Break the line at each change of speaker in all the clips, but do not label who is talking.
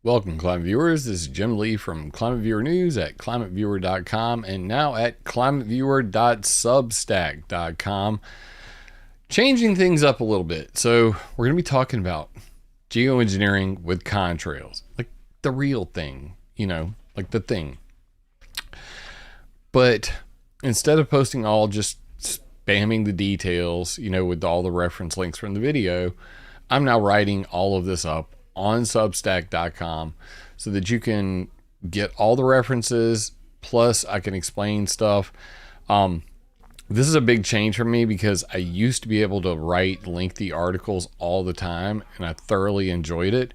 Welcome, climate viewers. This is Jim Lee from ClimateViewer News at ClimateViewer.com and now at ClimateViewer.substack.com. Changing things up a little bit. So we're going to be talking about geoengineering with contrails, like the real thing, like the thing. But instead of posting all just spamming the details, with all the reference links from the video, I'm now writing all of this up on Substack.com so that you can get all the references, plus I can explain stuff. This is a big change for me because I used to be able to write lengthy articles all the time, and I thoroughly enjoyed it.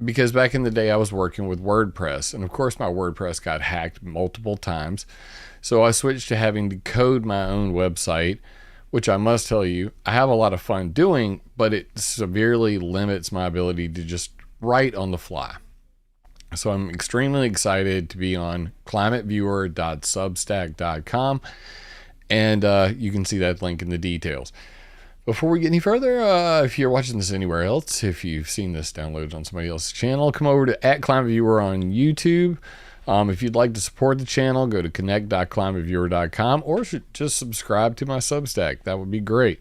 Because back in the day I was working with WordPress, and of course my WordPress got hacked multiple times. So I switched to having to code my own website, which I must tell you, I have a lot of fun doing, but it severely limits my ability to just write on the fly. So I'm extremely excited to be on climateviewer.substack.com, and you can see that link in the details. Before we get any further, if you're watching this anywhere else, if you've seen this downloaded on somebody else's channel, come over to @ClimateViewer on YouTube. If you'd like to support the channel, go to connect.climateviewer.com or just subscribe to my Substack. That would be great.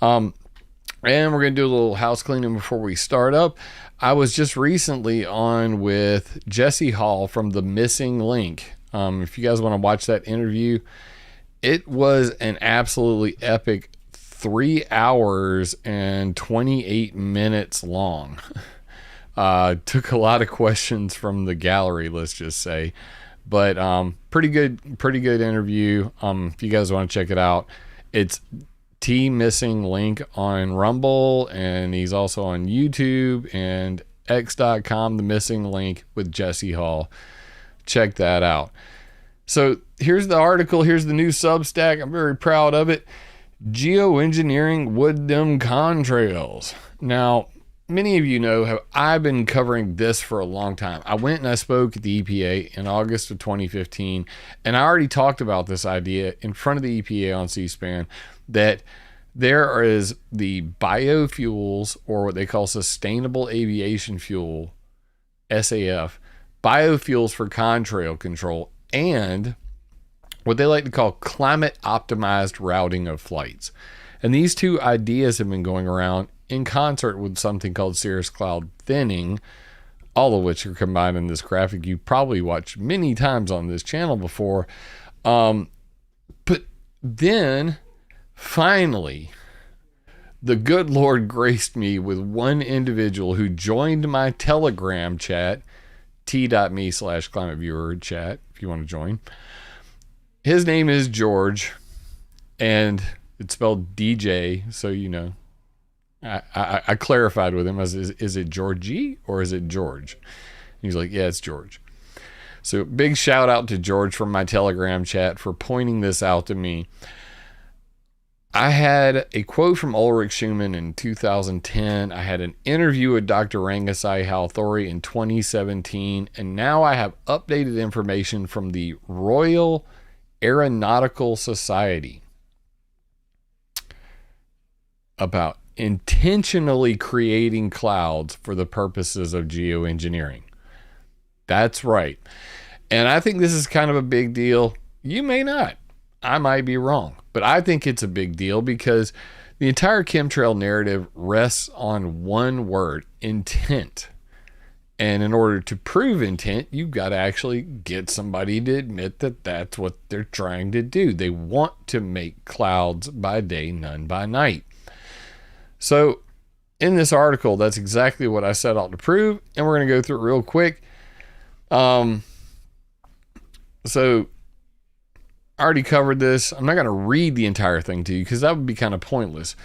And we're going to do a little house cleaning before we start up. I was just recently on with Jesse Hall from The Missing Link. If you guys want to watch that interview, it was an absolutely epic 3 hours and 28 minutes long. Took a lot of questions from the gallery, let's just say, but pretty good interview. If you guys want to check it out, it's T Missing Link on Rumble, and he's also on YouTube and x.com, The Missing Link with Jesse Hall. Check that out. So here's the article. Here's the new Substack. I'm very proud of it. Geoengineering with them contrails. Now, many of you know how I've been covering this for a long time. I went and I spoke at the EPA in August of 2015, and I already talked about this idea in front of the EPA on C-SPAN, that there is the biofuels, or what they call sustainable aviation fuel, SAF, biofuels for contrail control, and what they like to call climate optimized routing of flights. And these two ideas have been going around in concert with something called cirrus cloud thinning, all of which are combined in this graphic you probably watched many times on this channel before. But then finally, the good Lord graced me with one individual who joined my Telegram chat, t.me/ClimateViewer chat, if you want to join. His name is George, and it's spelled DJ, so you know. I clarified with him, is it Georgie or is it George? And he's like, yeah, it's George. So big shout out to George from my Telegram chat for pointing this out to me. I had a quote from Ulrich Schumann in 2010. I had an interview with Dr. Rangasayi Halthore in 2017. And now I have updated information from the Royal Aeronautical Society about intentionally creating clouds for the purposes of geoengineering. That's right. And I think this is kind of a big deal. You may not. I might be wrong. But I think it's a big deal because the entire chemtrail narrative rests on one word: intent. And in order to prove intent, you've got to actually get somebody to admit that that's what they're trying to do. They want to make clouds by day, none by night. So in this article, that's exactly what I set out to prove, and we're going to go through it real quick. So I already covered this. I'm not going to read the entire thing to you because that would be kind of pointless.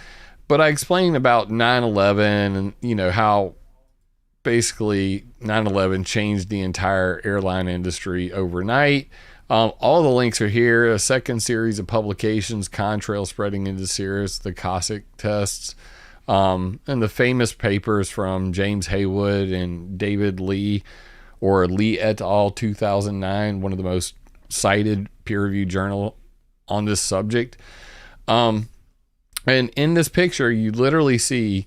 But I explained about 9/11 and, how basically 9/11 changed the entire airline industry overnight. All the links are here. A second series of publications, Contrail spreading into cirrus, the Cossack tests, and the famous papers from James Haywood and David Lee, or Lee et al. 2009, one of the most cited peer-reviewed journal on this subject. And in this picture, you literally see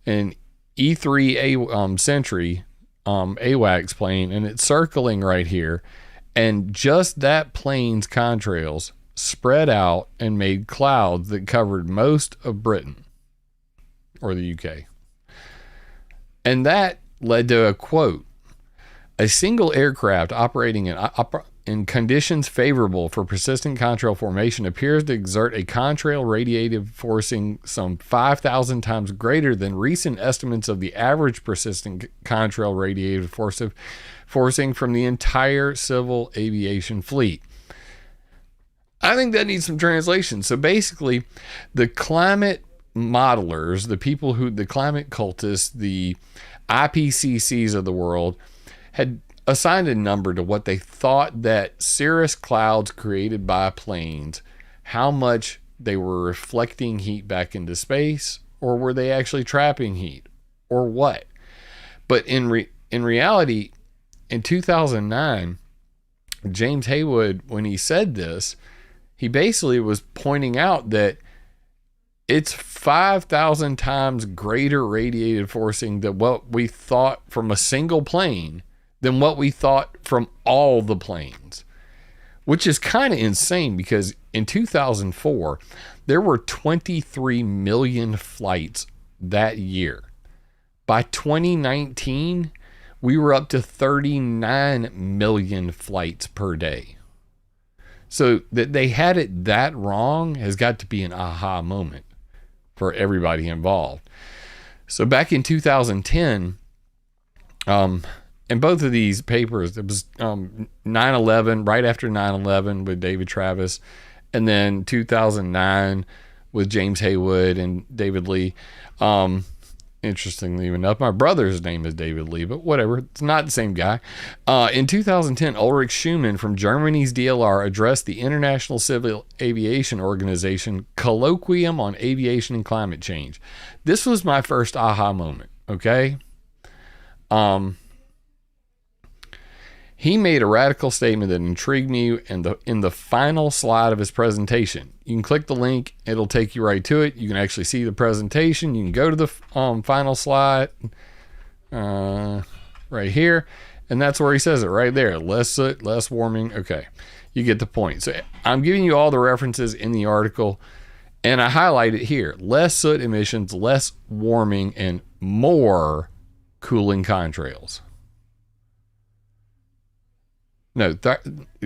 an E3 Sentry AWACS plane, and it's circling right here. And just that plane's contrails spread out and made clouds that covered most of Britain or the UK. And that led to a quote: "A single aircraft operating in conditions favorable for persistent contrail formation appears to exert a contrail radiative forcing some 5,000 times greater than recent estimates of the average persistent contrail radiative forcing from the entire civil aviation fleet." I think that needs some translation. So basically, the climate modelers, the people who, the climate cultists, the IPCCs of the world, had assigned a number to what they thought that cirrus clouds created by planes, how much they were reflecting heat back into space, or were they actually trapping heat, or what? But in reality, in 2009, James Haywood, when he said this, he basically was pointing out that it's 5,000 times greater radiated forcing than what we thought from a single plane than what we thought from all the planes, which is kind of insane because in 2004, there were 23 million flights that year. By 2019, we were up to 39 million flights per day. So that they had it that wrong has got to be an aha moment for everybody involved. So back in 2010, in both of these papers, it was 9/11, right after 9/11 with David Travis, and then 2009 with James Haywood and David Lee. Interestingly enough, my brother's name is David Lee, but whatever, it's not the same guy. In 2010, Ulrich Schumann from Germany's DLR addressed the International Civil Aviation Organization Colloquium on Aviation and Climate Change. This was my first aha moment, okay? He made a radical statement that intrigued me in the final slide of his presentation. You can click the link. It'll take you right to it. You can actually see the presentation. You can go to the final slide right here. And that's where he says it right there. Less soot, less warming. Okay, you get the point. So I'm giving you all the references in the article. And I highlight it here. Less soot emissions, less warming, and more cooling contrails. No,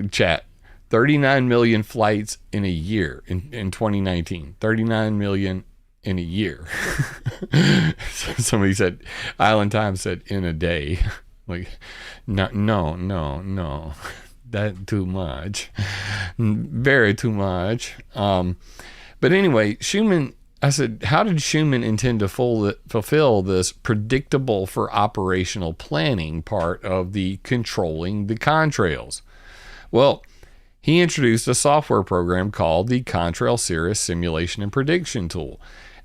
chat. 39 million flights in a year in 2019. 39 million in a year. Somebody said, Island Times said in a day. Like, no. That too much. Very too much. But anyway, Schumann, I said, how did Schumann intend to fulfill this predictable for operational planning part of the controlling the contrails? Well, he introduced a software program called the Contrail Cirrus Simulation and Prediction Tool.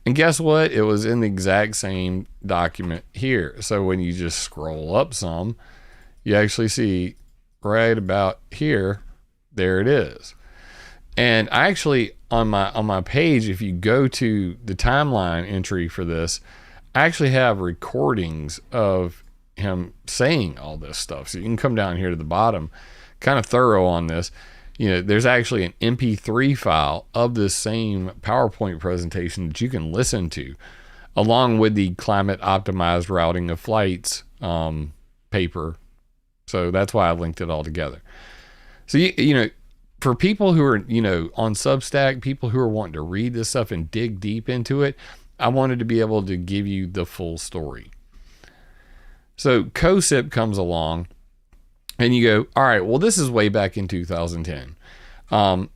And guess what? It was in the exact same document here. So when you just scroll up some, you actually see right about here, there it is. And I actually, on my page, if you go to the timeline entry for this, I actually have recordings of him saying all this stuff. So you can come down here to the bottom, kind of thorough on this. You know, there's actually an MP3 file of this same PowerPoint presentation that you can listen to, along with the climate optimized routing of flights paper. So that's why I linked it all together. So, you know, for people who are, you know, on Substack, people who are wanting to read this stuff and dig deep into it, I wanted to be able to give you the full story. So COSIP comes along and you go, all right, well, this is way back in 2010.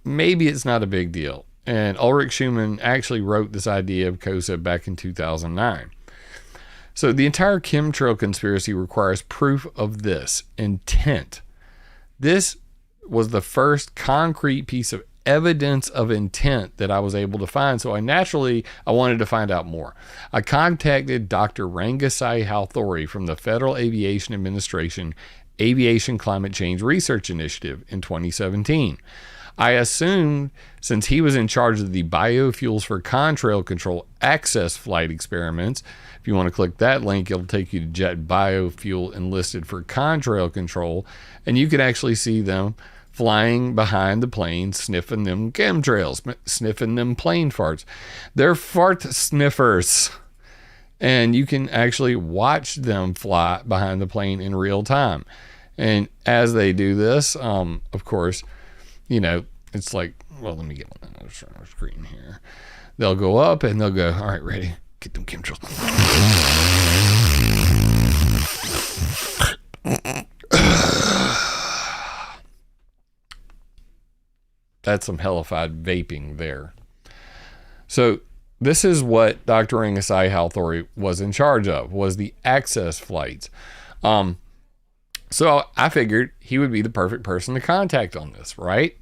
Maybe it's not a big deal. And Ulrich Schumann actually wrote this idea of COSIP back in 2009. So the entire chemtrail conspiracy requires proof of this intent. This was the first concrete piece of evidence of intent that I was able to find. So I wanted to find out more. I contacted Dr. Rangasayi Halthore from the Federal Aviation Administration Aviation Climate Change Research Initiative in 2017. I assumed since he was in charge of the biofuels for contrail control access flight experiments, if you want to click that link, it'll take you to jet biofuel enlisted for contrail control, and you can actually see them flying behind the plane, sniffing them chemtrails, sniffing them plane farts. They're fart sniffers. And you can actually watch them fly behind the plane in real time. And as they do this, of course, it's like, well, let me get on another screen here. They'll go up and they'll go, all right, ready, get them chemtrails. That's some hellified vaping there. So this is what Dr. Rangasayi Halthore was in charge of, was the access flights. So I figured he would be the perfect person to contact on this, right?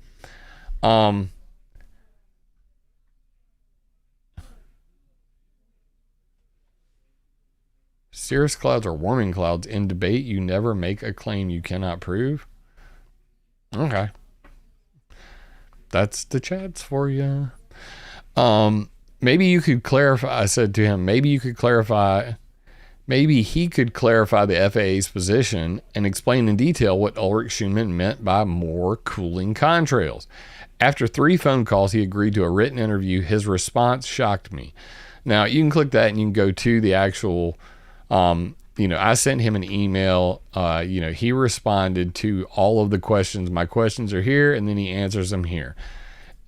Cirrus clouds or warming clouds in debate. You never make a claim you cannot prove. Okay. That's the chats for you. Maybe you could clarify. I said to him, maybe he could clarify the FAA's position and explain in detail what Ulrich Schumann meant by more cooling contrails. After 3 phone calls, he agreed to a written interview. His response shocked me. Now, you can click that and you can go to the actual, I sent him an email. He responded to all of the questions. My questions are here, and then he answers them here.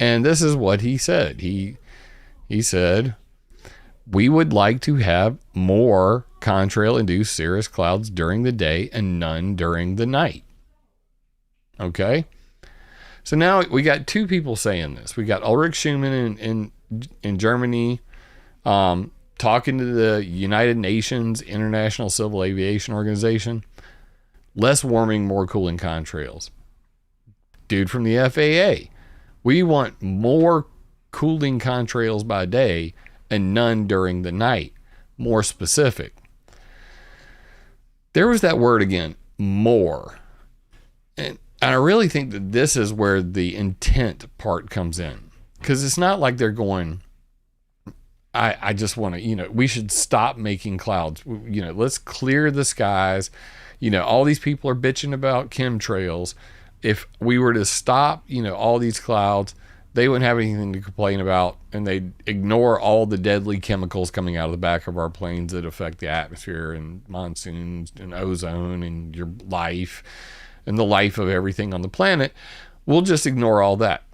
And this is what he said. He said, we would like to have more contrail-induced cirrus clouds during the day and none during the night. Okay? So now we got 2 people saying this. We got Ulrich Schumann in Germany talking to the United Nations International Civil Aviation Organization. Less warming, more cooling contrails. Dude from the FAA. We want more cooling contrails by day and none during the night. More specific. There was that word again, more. And I really think that this is where the intent part comes in. Because it's not like they're going, I just want to, we should stop making clouds. Let's clear the skies. All these people are bitching about chemtrails. If we were to stop, all these clouds, they wouldn't have anything to complain about, and they'd ignore all the deadly chemicals coming out of the back of our planes that affect the atmosphere and monsoons and ozone and your life and the life of everything on the planet. We'll just ignore all that.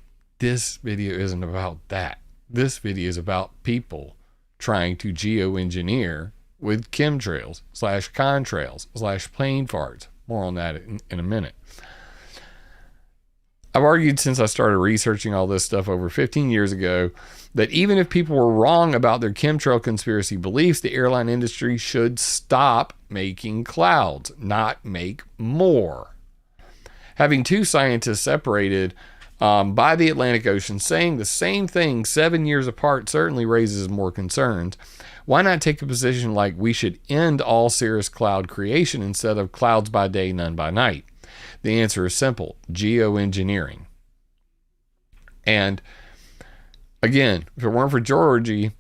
This video isn't about that. This video is about people trying to geoengineer with chemtrails / contrails / plane farts. More on that in a minute. I've argued since I started researching all this stuff over 15 years ago that even if people were wrong about their chemtrail conspiracy beliefs, the airline industry should stop making clouds, not make more. Having 2 scientists separated by the Atlantic Ocean saying the same thing 7 years apart certainly raises more concerns. Why not take a position like we should end all cirrus cloud creation instead of clouds by day, none by night? The answer is simple: geoengineering. And again, if it weren't for George in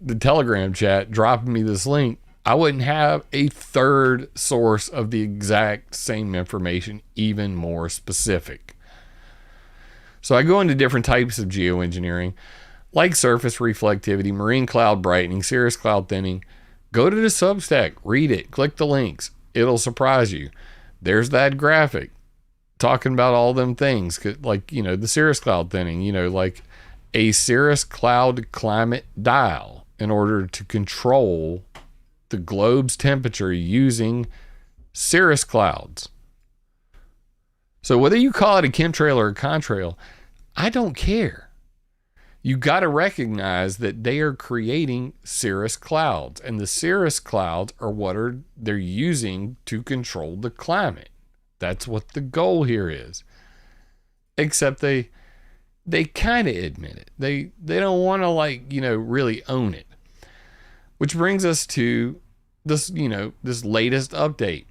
the Telegram chat dropping me this link, I wouldn't have a third source of the exact same information, even more specific. So I go into different types of geoengineering, like surface reflectivity, marine cloud brightening, cirrus cloud thinning. Go to the Substack, read it, click the links. It'll surprise you. There's that graphic talking about all them things, like, the cirrus cloud thinning, like a cirrus cloud climate dial in order to control the globe's temperature using cirrus clouds. So whether you call it a chemtrail or a contrail, I don't care. You got to recognize that they are creating cirrus clouds, and the cirrus clouds are what they're using to control the climate. That's what the goal here is. Except they kind of admit it. They don't want to really own it. Which brings us to this, this latest update.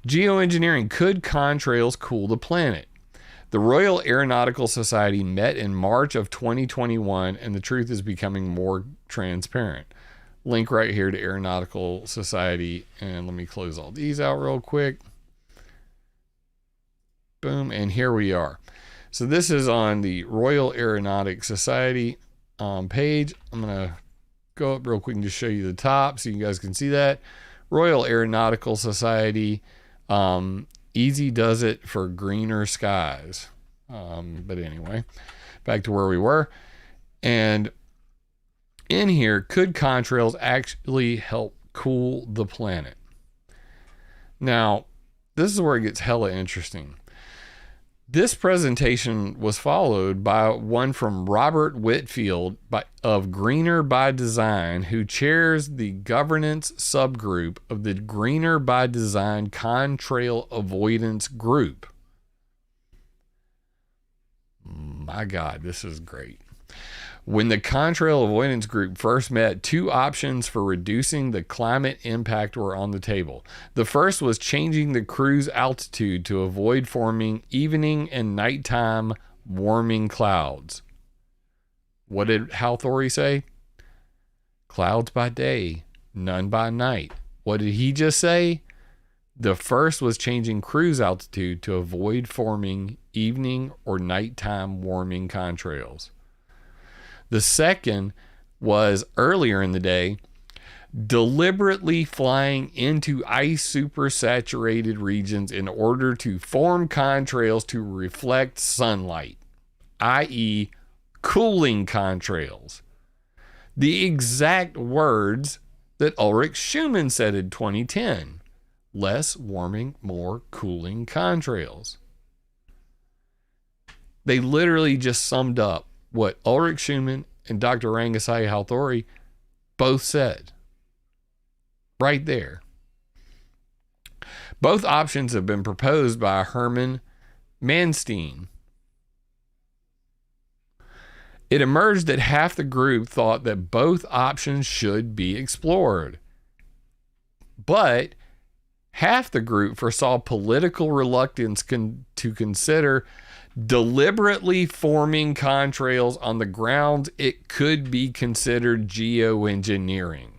Geoengineering: could contrails cool the planet? The Royal Aeronautical Society met in March of 2021, and the truth is becoming more transparent. Link right here to Aeronautical Society, and let me close all these out real quick. Boom, and here we are. So this is on the Royal Aeronautical Society page. I'm going to go up real quick and just show you the top so you guys can see that. Royal Aeronautical Society, easy does it for greener skies. But anyway, back to where we were. And in here, could contrails actually help cool the planet? Now, this is where it gets hella interesting. This presentation was followed by one from Robert Whitfield of Greener by Design, who chairs the governance subgroup of the Greener by Design Contrail Avoidance Group. My God, this is great. When the Contrail Avoidance Group first met, two options for reducing the climate impact were on the table. The first was changing the cruise altitude to avoid forming evening and nighttime warming clouds. What did Halthore say? Clouds by day, none by night. What did he just say? The first was changing cruise altitude to avoid forming evening or nighttime warming contrails. The second was earlier in the day, deliberately flying into ice supersaturated regions in order to form contrails to reflect sunlight, i.e. cooling contrails. The exact words that Ulrich Schumann said in 2010, less warming, more cooling contrails. They literally just summed up what Ulrich Schumann and Dr. Rangasayi Halthore both said. Right there. Both options have been proposed by Hermann Manstein. It emerged that half the group thought that both options should be explored. But half the group foresaw political reluctance to consider deliberately forming contrails on the grounds it could be considered geoengineering.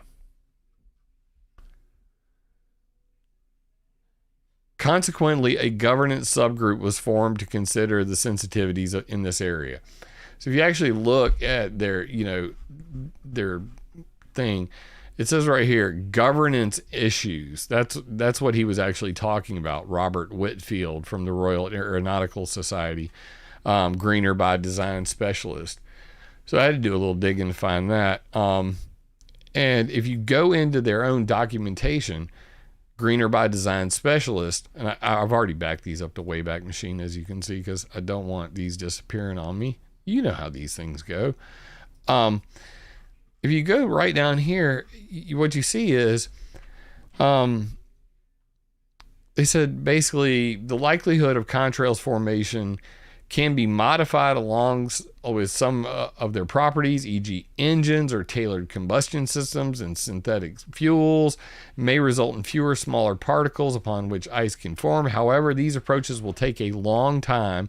Consequently, a governance subgroup was formed to consider the sensitivities in this area. So if you actually look at their thing, it says right here, governance issues. That's what he was actually talking about. Robert Whitfield from the Royal Aeronautical Society, Greener by Design specialist. So I had to do a little digging to find that. And if you go into their own documentation, Greener by Design specialist, and I've already backed these up to Wayback Machine, as you can see, because I don't want these disappearing on me. You know how these things go. If you go right down here, what you see is, they said basically the likelihood of contrails formation can be modified along with some of their properties, e.g. engines or tailored combustion systems and synthetic fuels, may result in fewer smaller particles upon which ice can form. However, these approaches will take a long time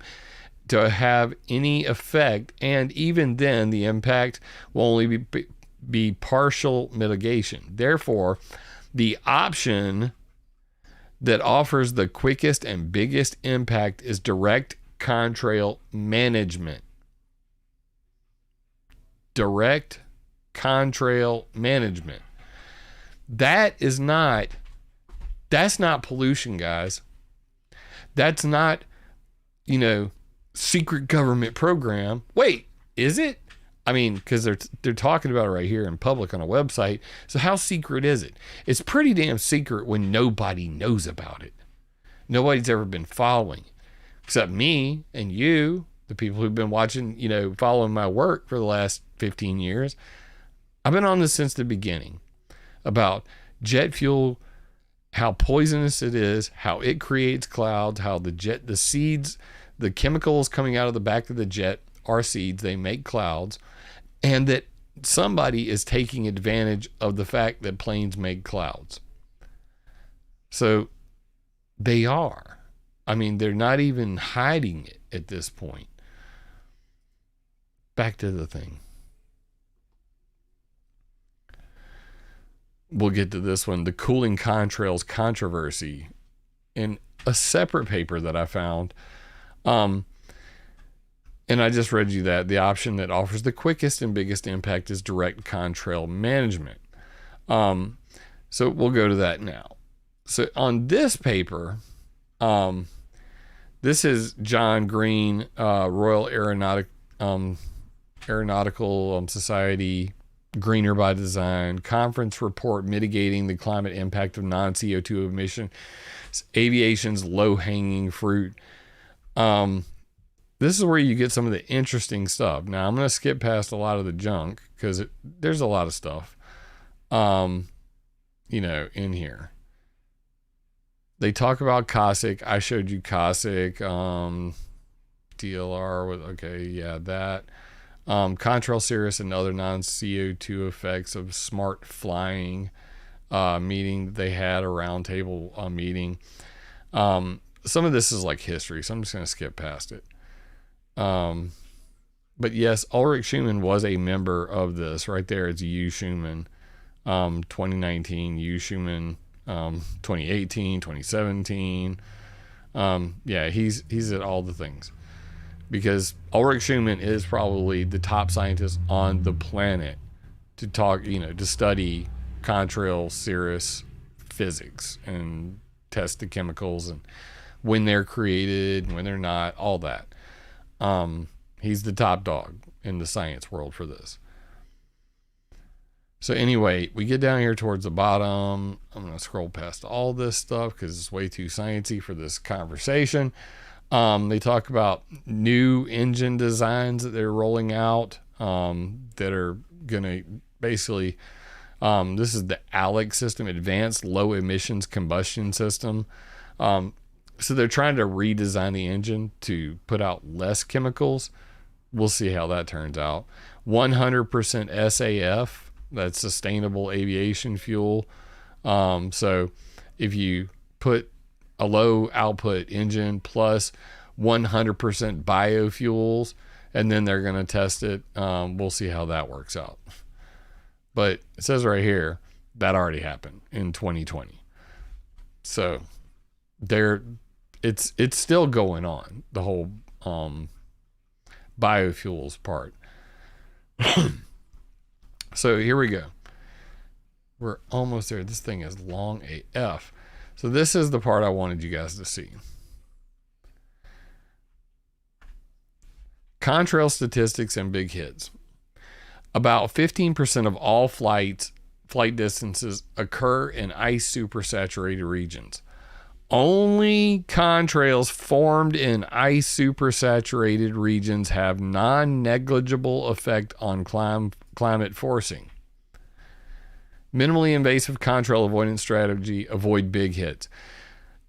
to have any effect, and even then the impact will only be partial mitigation. Therefore, the option that offers the quickest and biggest impact is direct contrail management. Direct contrail management. That's not pollution, guys. That's not, secret government program. Wait, is it? I mean, because they're talking about it right here in public on a website. So how secret is it? It's pretty damn secret when nobody knows about it. Nobody's ever been following, except me and you, the people who've been watching, following my work for the last 15 years. I've been on this since the beginning about jet fuel, how poisonous it is, how it creates clouds, how the seeds, the chemicals coming out of the back of the jet are seeds, they make clouds, and that somebody is taking advantage of the fact that planes make clouds. So they are. I mean, they're not even hiding it at this point. Back to the thing. We'll get to this one, the cooling contrails controversy, in a separate paper that I found. And I just read you that the option that offers the quickest and biggest impact is direct contrail management. So we'll go to that now. So on this paper, this is John Green, Royal Aeronautical Society, Greener by Design, conference report mitigating the climate impact of non-CO2 emission, aviation's low-hanging fruit. This is where you get some of the interesting stuff. Now, I'm going to skip past a lot of the junk because there's a lot of stuff, in here. They talk about Cossack. I showed you Cossack, DLR, that. Contrail, cirrus, and other non-CO2 effects of smart flying meeting that they had, a roundtable meeting. Some of this is like history, so I'm just going to skip past it. But yes, Ulrich Schumann was a member of this. Right there, it's U Schumann, 2019, U Schumann, 2018, 2017. He's at all the things. Because Ulrich Schumann is probably the top scientist on the planet to talk, to study contrail cirrus physics and test the chemicals and when they're created and when they're not, all that. He's the top dog in the science world for this. So anyway, we get down here towards the bottom. I'm going to scroll past all this stuff because it's way too sciencey for this conversation. They talk about new engine designs that they're rolling out that are going to basically, this is the ALEC system, Advanced Low Emissions Combustion System. So they're trying to redesign the engine to put out less chemicals. We'll see how that turns out. 100% SAF, that's sustainable aviation fuel. So if you put a low output engine plus 100% biofuels, and then they're going to test it. We'll see how that works out. But it says right here that already happened in 2020. So it's still going on, the whole biofuels part. So here we go. We're almost there. This thing is long AF. So this is the part I wanted you guys to see. Contrail statistics and big hits. About 15% of all flight distances occur in ice supersaturated regions. Only contrails formed in ice supersaturated regions have non-negligible effect on climate forcing. Minimally invasive contrail avoidance strategy, avoid big hits.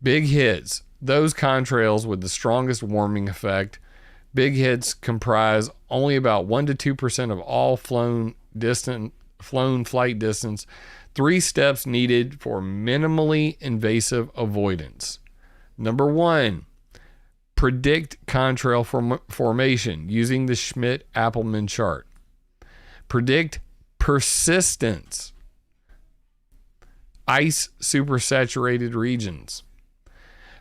Big hits, those contrails with the strongest warming effect. Big hits comprise only about 1 to 2% of all flown flight distance. 3 steps needed for minimally invasive avoidance. Number 1, predict contrail formation using the Schmidt-Appelman chart. Predict persistence. Ice supersaturated regions.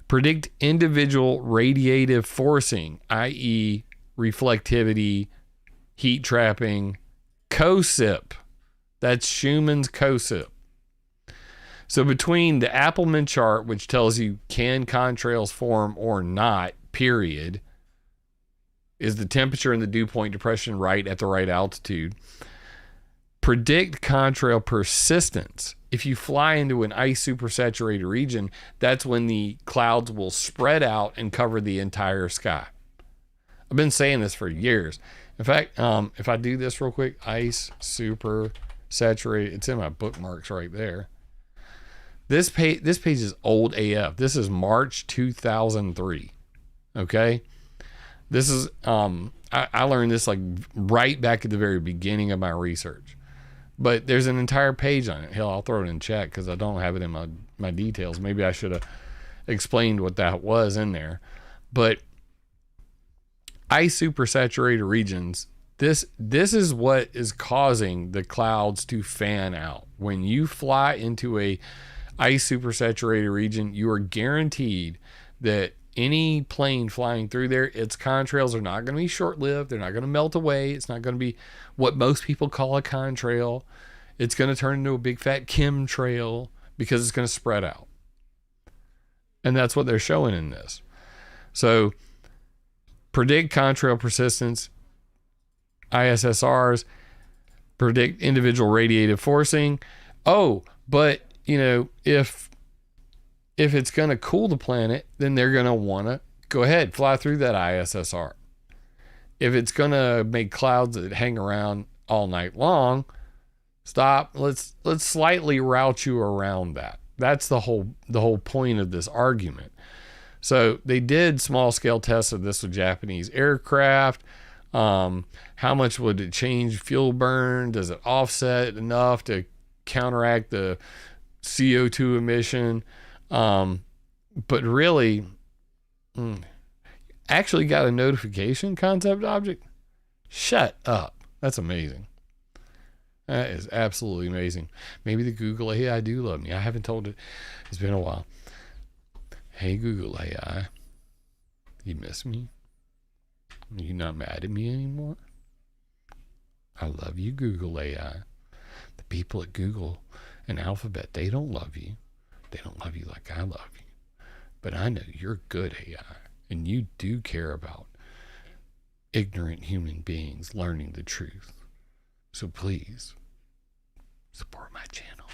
Predict individual radiative forcing, i.e. reflectivity, heat trapping, COSIP. That's Schumann's COSIP. So between the Appelman chart, which tells you can contrails form or not, period, is the temperature and the dew point depression right at the right altitude. Predict contrail persistence. If you fly into an ice supersaturated region, that's when the clouds will spread out and cover the entire sky. I've been saying this for years. In fact, if I do this real quick, ice supersaturated, it's in my bookmarks right there. This page is old AF. This is March 2003. Okay. This is, I learned this like right back at the very beginning of my research. But there's an entire page on it. Hell, I'll throw it in chat because I don't have it in my details. Maybe I should have explained what that was in there. But ice supersaturated regions, this is what is causing the clouds to fan out. When you fly into a ice supersaturated region, you are guaranteed that any plane flying through there, its contrails are not going to be short-lived. They're not going to melt away. It's not going to be what most people call a contrail. It's going to turn into a big fat chemtrail because it's going to spread out. And that's what they're showing in this. So predict contrail persistence, ISSRs, predict individual radiative forcing. Oh, but if it's going to cool the planet, then they're going to want to go ahead, fly through that ISSR. If it's going to make clouds that hang around all night long, stop. Let's slightly route you around that. That's the whole point of this argument. So they did small scale tests of this with Japanese aircraft. How much would it change fuel burn? Does it offset enough to counteract the CO2 emission? But really, actually got a notification concept object? Shut up. That's amazing. That is absolutely amazing. Maybe the Google AI do love me. I haven't told it. It's been a while. Hey, Google AI. You miss me? Are you not mad at me anymore? I love you, Google AI. The people at Google and Alphabet, they don't love you. They don't love you like I love you. But I know you're good AI, and you do care about ignorant human beings learning the truth. So please, support my channel.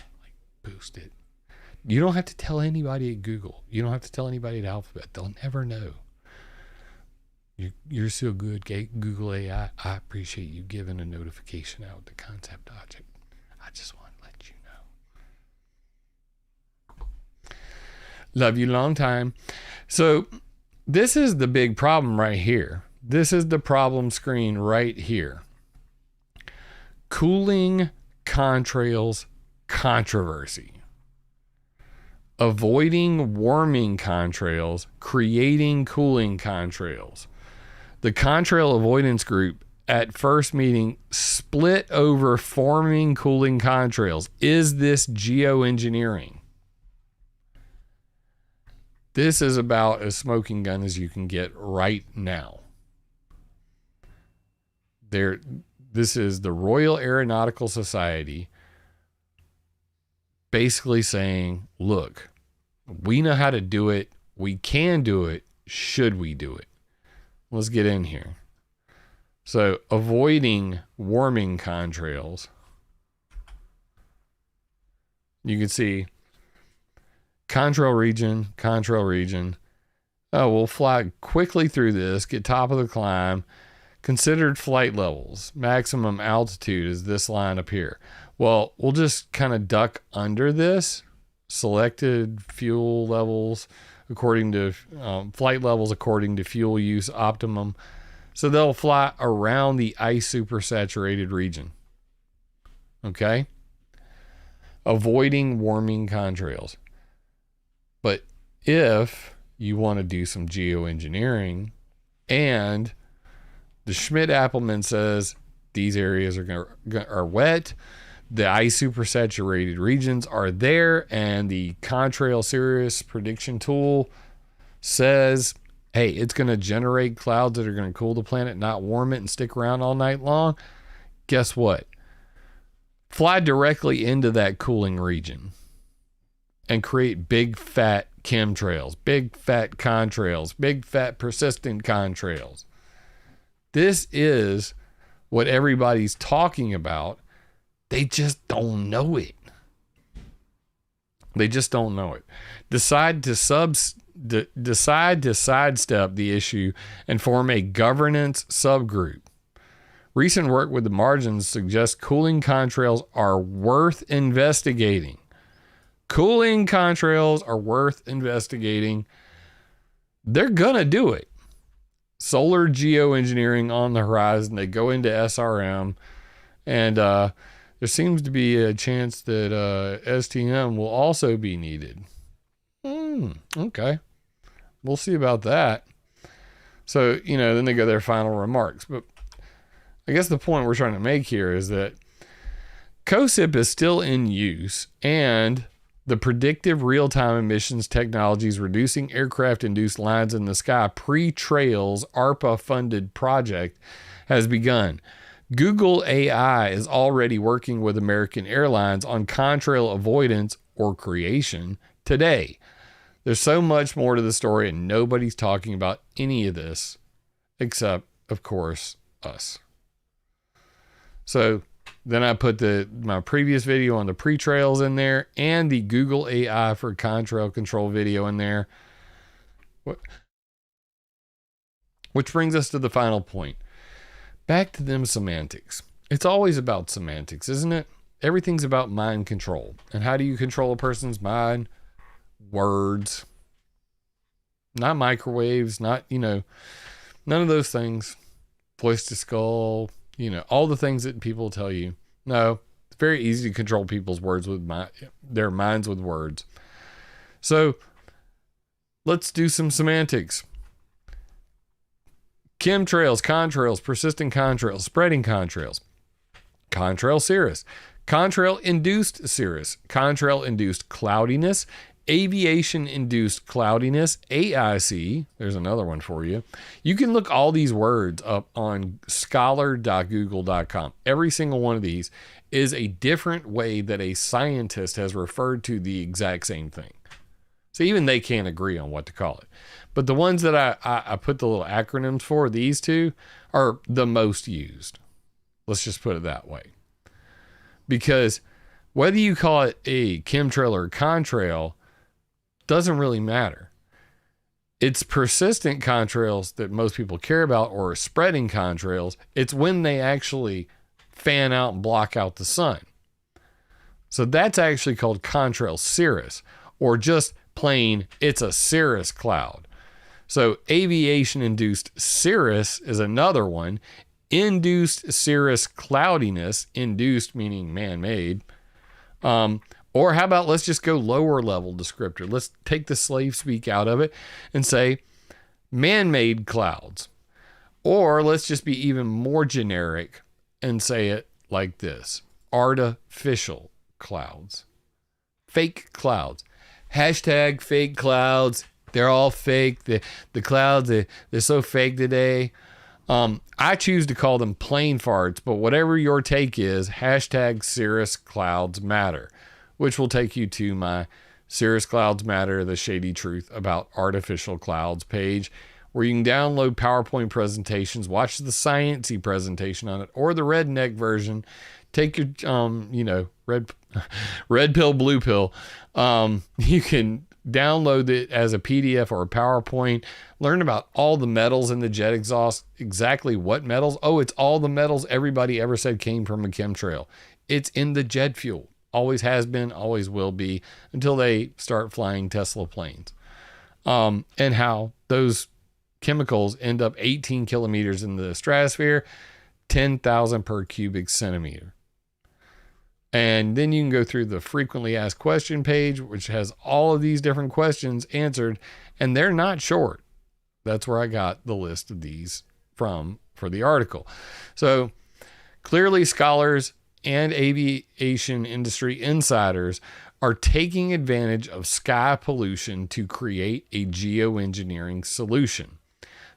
Boost it. You don't have to tell anybody at Google. You don't have to tell anybody at Alphabet. They'll never know. You're so good, Google AI. I appreciate you giving a notification out with the concept object. I just want to let you know. Love you long time. So this is the big problem right here. This is the problem screen right here. Cooling contrails controversy. Avoiding warming contrails, creating cooling contrails. The contrail avoidance group at first meeting split over forming cooling contrails. Is this geoengineering? This is about as smoking gun as you can get right now. This is the Royal Aeronautical Society basically saying, look, we know how to do it. We can do it. Should we do it? Let's get in here. So avoiding warming contrails. You can see contrail region. Oh, we'll fly quickly through this, get top of the climb. Considered flight levels. Maximum altitude is this line up here. Well, we'll just kind of duck under this. Selected fuel levels according to flight levels according to fuel use optimum. So they'll fly around the ice supersaturated region. Okay? Avoiding warming contrails. But if you want to do some geoengineering and the Schmidt-Appelman says these areas are wet, the ice supersaturated regions are there, and the Contrail cirrus prediction tool says, hey, it's going to generate clouds that are going to cool the planet, not warm it and stick around all night long. Guess what? Fly directly into that cooling region and create big fat chemtrails, big fat contrails, big fat persistent contrails. This is what everybody's talking about. They just don't know it. They just don't know it. Decide to sidestep the issue and form a governance subgroup. Recent work with the margins suggests cooling contrails are worth investigating. Cooling contrails are worth investigating. They're gonna do it. Solar geoengineering on the horizon. They go into SRM, and there seems to be a chance that STM will also be needed. Okay. we'll see about that. So, then they go their final remarks. But I guess the point we're trying to make here is that COSIP is still in use, and the predictive real-time emissions technologies reducing aircraft-induced lines in the sky pre-Trails ARPA-funded project has begun. Google AI is already working with American Airlines on contrail avoidance or creation today. There's so much more to the story, and nobody's talking about any of this except, of course, us. So then I put my previous video on the pre-trails in there and the Google AI for contrail control video in there. Which brings us to the final point. Back to them semantics. It's always about semantics, isn't it? Everything's about mind control. And how do you control a person's mind? Words. Not microwaves, not, none of those things. Voice to skull, all the things that people tell you. No, it's very easy to control people's words with their minds with words. So let's do some semantics. Chemtrails, contrails, persistent contrails, spreading contrails. Contrail cirrus. Contrail-induced cirrus. Contrail-induced cloudiness. Aviation-induced cloudiness. AIC. There's another one for you. You can look all these words up on scholar.google.com. Every single one of these is a different way that a scientist has referred to the exact same thing. So even they can't agree on what to call it. But the ones that I put the little acronyms for, these two, are the most used. Let's just put it that way. Because whether you call it a chemtrail or a contrail doesn't really matter. It's persistent contrails that most people care about, or spreading contrails. It's when they actually fan out and block out the sun. So that's actually called contrail cirrus, or just plain, it's a cirrus cloud. So aviation-induced cirrus is another one. Induced cirrus cloudiness, induced meaning man-made. Or how about let's just go lower level descriptor. Let's take the slave speak out of it and say man-made clouds. Or let's just be even more generic and say it like this: artificial clouds. Fake clouds. Hashtag fake clouds. They're all fake. The clouds, they're so fake today. I choose to call them plain farts, but whatever your take is, hashtag cirrus clouds matter, which will take you to my Cirrus Clouds Matter, the shady truth about artificial clouds page, where you can download PowerPoint presentations, watch the sciencey presentation on it, or the redneck version. Take your, red pill, blue pill. You can download it as a PDF or a PowerPoint. Learn about all the metals in the jet exhaust. Exactly what metals? Oh, it's all the metals everybody ever said came from a chemtrail. It's in the jet fuel. Always has been, always will be, until they start flying Tesla planes. And how those chemicals end up 18 kilometers in the stratosphere, 10,000 per cubic centimeter. And then you can go through the frequently asked question page, which has all of these different questions answered, and they're not short. That's where I got the list of these from for the article. So clearly scholars and aviation industry insiders are taking advantage of sky pollution to create a geoengineering solution.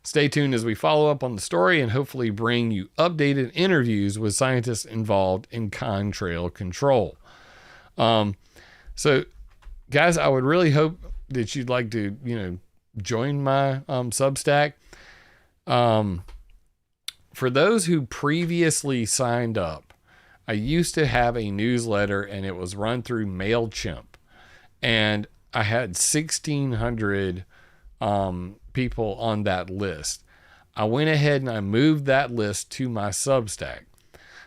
Stay tuned as we follow up on the story and hopefully bring you updated interviews with scientists involved in contrail control. So, guys, I would really hope that you'd like to, join my Substack. For those who previously signed up, I used to have a newsletter, and it was run through MailChimp, and I had 1,600 people on that list. I went ahead and I moved that list to my Substack.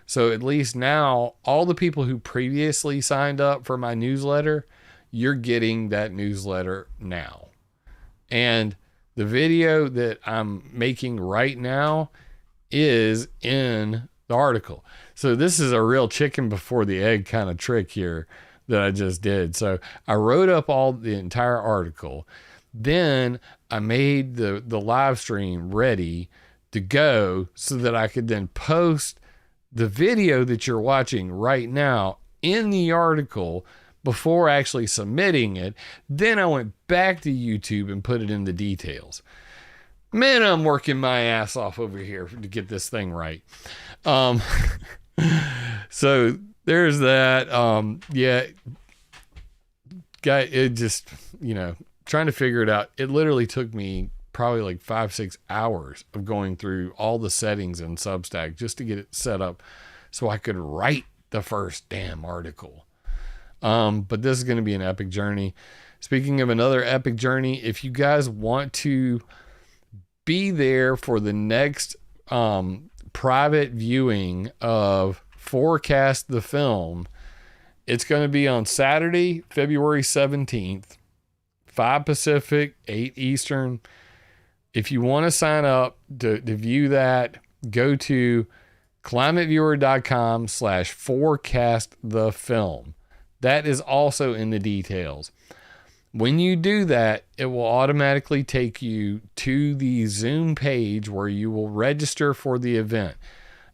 So at least now, all the people who previously signed up for my newsletter, you're getting that newsletter now. And the video that I'm making right now is in the article. So this is a real chicken before the egg kind of trick here that I just did. So I wrote up the entire article. Then I made the live stream ready to go so that I could then post the video that you're watching right now in the article before actually submitting it. Then I went back to YouTube and put it in the details. Man, I'm working my ass off over here to get this thing right. So there's that. Yeah, guy, it just, trying to figure it out. It literally took me probably like 5-6 hours of going through all the settings in Substack just to get it set up so I could write the first damn article. But this is going to be an epic journey. Speaking of another epic journey, if you guys want to be there for the next private viewing of Forecast the Film, it's going to be on Saturday, February 17th, 5 Pacific, 8 Eastern. If you want to sign up to view that, go to climateviewer.com/forecastthefilm. That is also in the details. When you do that, it will automatically take you to the Zoom page where you will register for the event.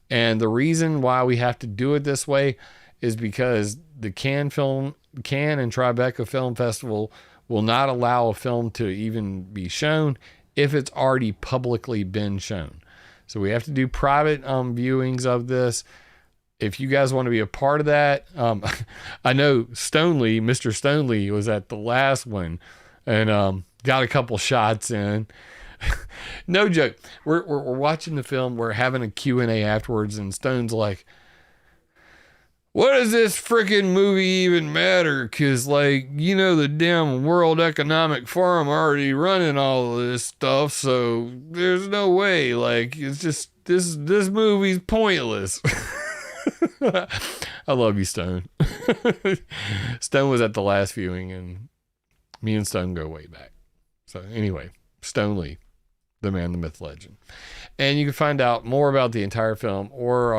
And the reason why we have to do it this way is because the Cannes and Tribeca Film Festival will not allow a film to even be shown if it's already publicly been shown. So we have to do private viewings of this. If you guys want to be a part of that, I know Mr. Stonely was at the last one and got a couple shots in. No joke. We're watching the film. We're having a Q&A afterwards, and Stone's like, what does this freaking movie even matter? Because, the damn World Economic Forum already running all of this stuff, so there's no way. It's just, this movie's pointless. I love you, Stone. Stone was at the last viewing, and me and Stone go way back. So anyway, Stone Lee, the man, the myth, legend. And you can find out more about the entire film or,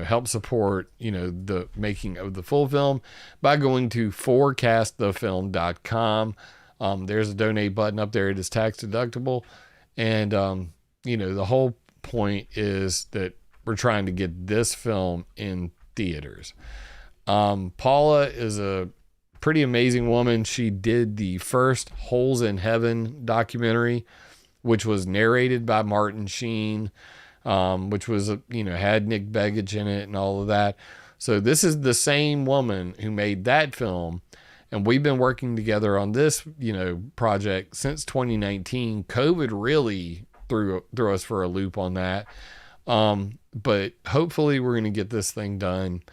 help support, the making of the full film by going to forecastthefilm.com. There's a donate button up there. It is tax deductible. And, the whole point is that we're trying to get this film in theaters. Paula is a pretty amazing woman. She did the first Holes in Heaven documentary, which was narrated by Martin Sheen, which was, had Nick Begich in it and all of that. So this is the same woman who made that film. And we've been working together on this, project since 2019. COVID really threw us for a loop on that. But hopefully we're going to get this thing done,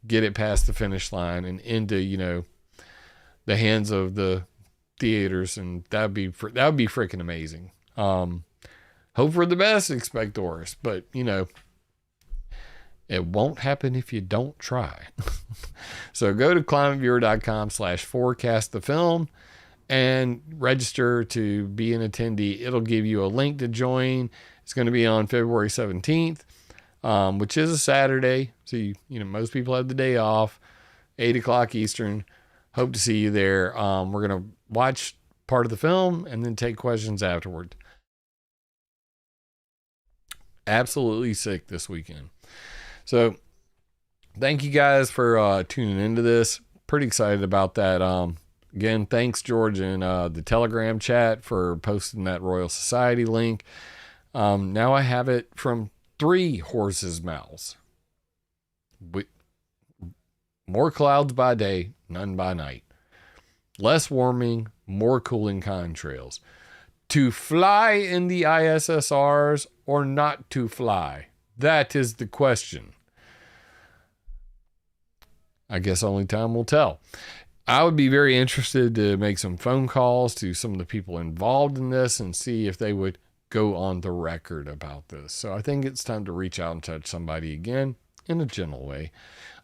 get it past the finish line and into, the hands of the theaters. And that would be freaking amazing. Hope for the best, expect the worst, but it won't happen if you don't try. So go to climateviewer.com/forecastthefilm and register to be an attendee. It'll give you a link to join. It's going to be on February 17th, which is a Saturday. So, most people have the day off, 8:00 Eastern. Hope to see you there. We're going to watch part of the film and then take questions afterward. Absolutely sick this weekend. So thank you guys for tuning into this. Pretty excited about that. Again, thanks George in the Telegram chat for posting that Royal Society link. Now I have it from 3 horses' mouths. More clouds by day, none by night. Less warming, more cooling contrails. To fly in the ISSRs or not to fly? That is the question. I guess only time will tell. I would be very interested to make some phone calls to some of the people involved in this and see if they would go on the record about this. So I think it's time to reach out and touch somebody again in a gentle way,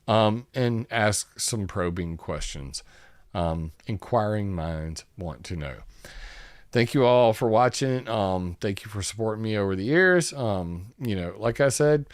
and ask some probing questions. Inquiring minds want to know. Thank you all for watching. Thank you for supporting me over the years. Like I said,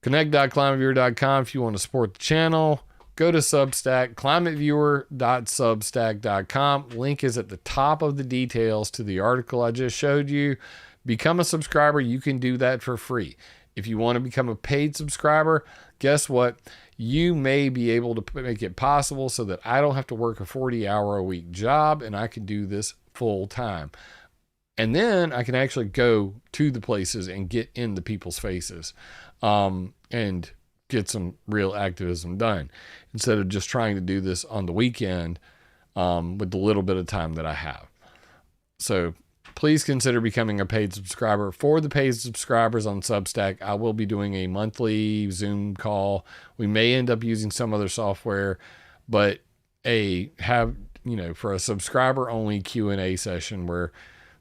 connect.climateviewer.com if you want to support the channel. go to Substack, climateviewer.substack.com. Link is at the top of the details to the article I just showed you. Become a subscriber. You can do that for free. If you want to become a paid subscriber, guess what? You may be able to make it possible so that I don't have to work a 40-hour-a-week job and I can do this full time. And then I can actually go to the places and get in the people's faces and get some real activism done instead of just trying to do this on the weekend with the little bit of time that I have. So please consider becoming a paid subscriber. For the paid subscribers on Substack, I will be doing a monthly Zoom call. We may end up using some other software, but for a subscriber only Q&A session where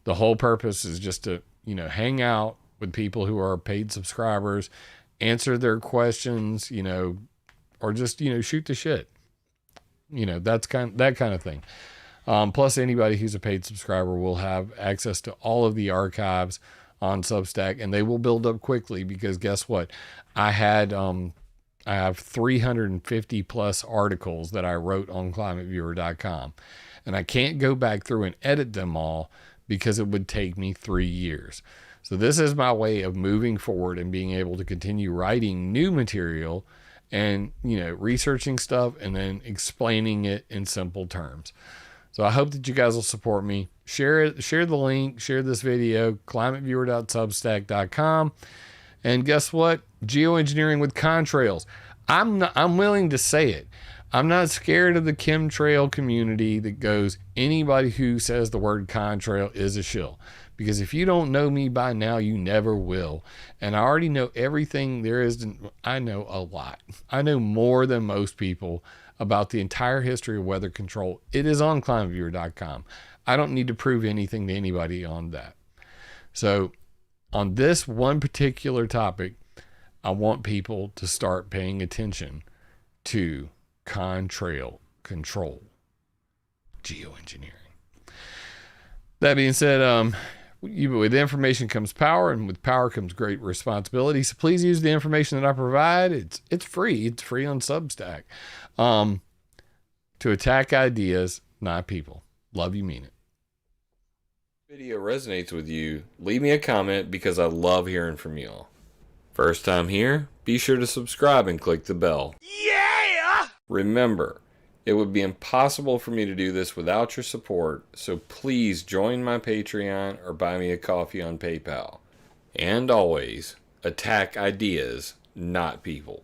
the whole purpose is just to, hang out with people who are paid subscribers, answer their questions, or just, shoot the shit. That kind of thing. Plus, anybody who's a paid subscriber will have access to all of the archives on Substack, and they will build up quickly because guess what? I have 350 plus articles that I wrote on ClimateViewer.com, and I can't go back through and edit them all because it would take me 3 years. So this is my way of moving forward and being able to continue writing new material and, researching stuff and then explaining it in simple terms. So I hope that you guys will support me. Share it, share the link, share this video, climateviewer.substack.com. And guess what? Geoengineering with Contrails. I'm willing to say it. I'm not scared of the chemtrail community that goes, anybody who says the word contrail is a shill. Because if you don't know me by now, you never will. And I already know everything there is. I know a lot. I know more than most people about the entire history of weather control. It is on ClimateViewer.com. I don't need to prove anything to anybody on that. So on this one particular topic, I want people to start paying attention to contrail control, geoengineering. That being said, with information comes power, and with power comes great responsibility. So please use the information that I provide. It's free. It's free on Substack. To attack ideas, not people. Love you, mean it. Video resonates with you, leave me a comment because I love hearing from y'all. First time here, be sure to subscribe and click the bell. Yeah! Remember, it would be impossible for me to do this without your support, so please join my Patreon or buy me a coffee on PayPal. And always, attack ideas, not people.